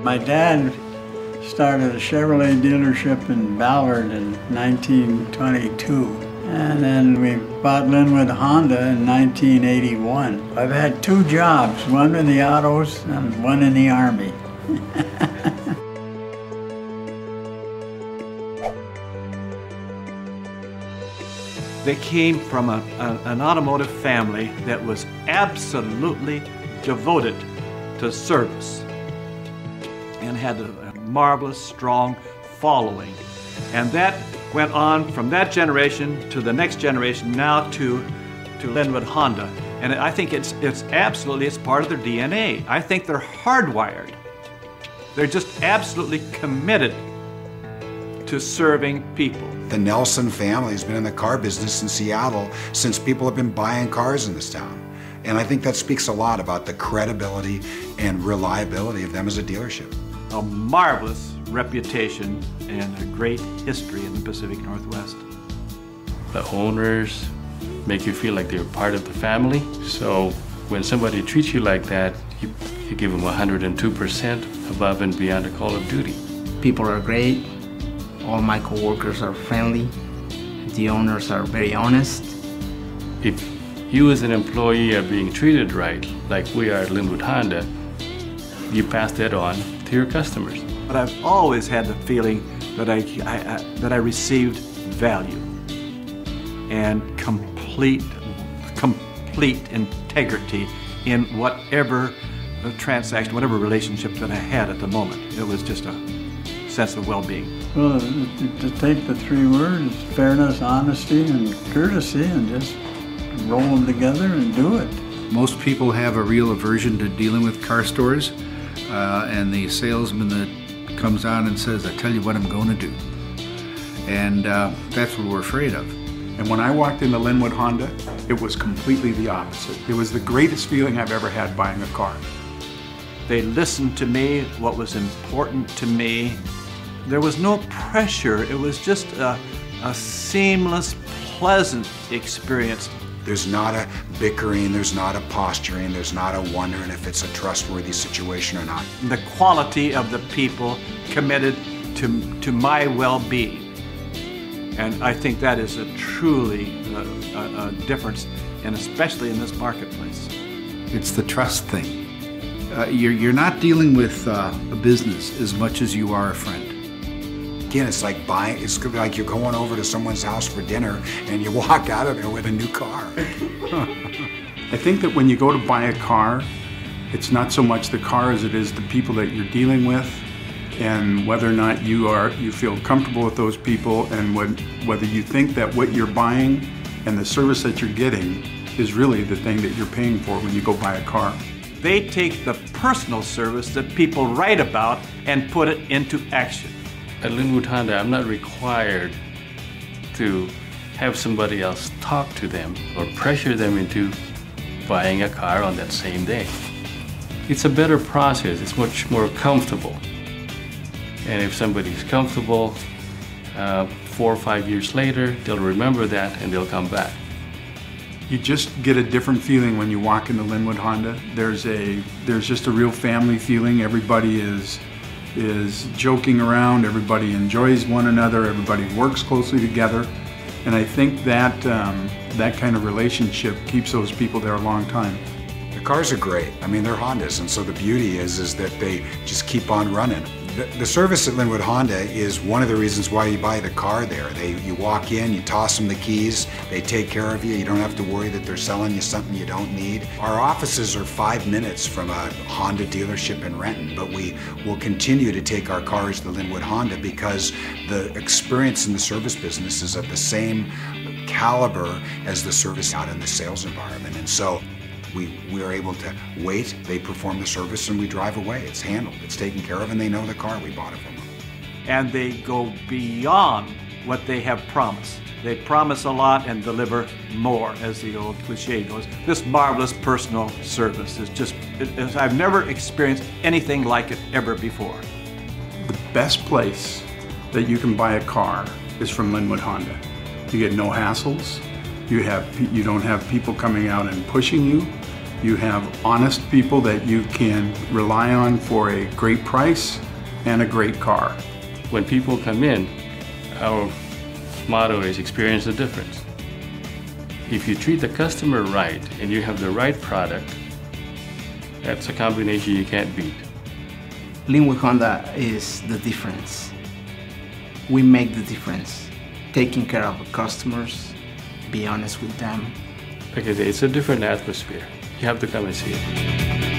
My dad started a Chevrolet dealership in Ballard in 1922. And then we bought Linwood Honda in 1981. I've had 2 jobs, one in the autos and one in the Army. They came from an automotive family that was absolutely devoted to service and had a marvelous, strong following. And that went on from that generation to the next generation, now to Linwood Honda. And I think it's part of their DNA. I think they're hardwired. They're just absolutely committed to serving people. The Nelson family has been in the car business in Seattle since people have been buying cars in this town. And I think that speaks a lot about the credibility and reliability of them as a dealership. A marvelous reputation and a great history in the Pacific Northwest. The owners make you feel like they're part of the family. So when somebody treats you like that, you give them 102% above and beyond a call of duty. People are great. All my coworkers are friendly. The owners are very honest. If you as an employee are being treated right, like we are at Linwood Honda, you pass that on to your customers. But I've always had the feeling that I received value and complete integrity in whatever transaction, whatever relationship that I had at the moment. It was just a sense of well-being. Well, to take the 3 words, fairness, honesty, and courtesy, and just roll them together and do it. Most people have a real aversion to dealing with car stores, and the salesman that comes on and says, "I tell you what I'm going to do." And that's what we're afraid of. And when I walked into Linwood Honda, it was completely the opposite. It was the greatest feeling I've ever had buying a car. They listened to me, what was important to me. There was no pressure. It was just a seamless, pleasant experience. There's not a bickering, there's not a posturing, there's not a wondering if it's a trustworthy situation or not. The quality of the people committed to my well-being. And I think that is truly a difference, and especially in this marketplace. It's the trust thing. You're not dealing with a business as much as you are a friend. Again, it's like you're going over to someone's house for dinner and you walk out of there with a new car. I think that when you go to buy a car, it's not so much the car as it is the people that you're dealing with, and whether or not you feel comfortable with those people, and whether you think that what you're buying and the service that you're getting is really the thing that you're paying for when you go buy a car. They take the personal service that people write about and put it into action. At Linwood Honda, I'm not required to have somebody else talk to them or pressure them into buying a car on that same day. It's a better process. It's much more comfortable. And if somebody's comfortable, 4 or 5 years later, they'll remember that and they'll come back. You just get a different feeling when you walk into Linwood Honda. There's just a real family feeling. Everybody is joking around, everybody enjoys one another, everybody works closely together. And I think that that kind of relationship keeps those people there a long time. The cars are great. I mean, they're Hondas, and so the beauty is that they just keep on running. The service at Linwood Honda is one of the reasons why you buy the car there. You walk in, you toss them the keys, they take care of you. You don't have to worry that they're selling you something you don't need. Our offices are 5 minutes from a Honda dealership in Renton, but we will continue to take our cars to Linwood Honda because the experience in the service business is of the same caliber as the service out in the sales environment. And so we are able to wait, they perform the service, and we drive away. It's handled, it's taken care of, and they know the car we bought it from them. And they go beyond what they have promised. They promise a lot and deliver more, as the old cliche goes. This marvelous personal service is just, I've never experienced anything like it ever before. The best place that you can buy a car is from Linwood Honda. You get no hassles. You don't have people coming out and pushing you. You have honest people that you can rely on for a great price and a great car. When people come in, our motto is experience the difference. If you treat the customer right and you have the right product, that's a combination you can't beat. Linwood Honda is the difference. We make the difference. Taking care of the customers, be honest with them. Because it's a different atmosphere. You have to come and see it.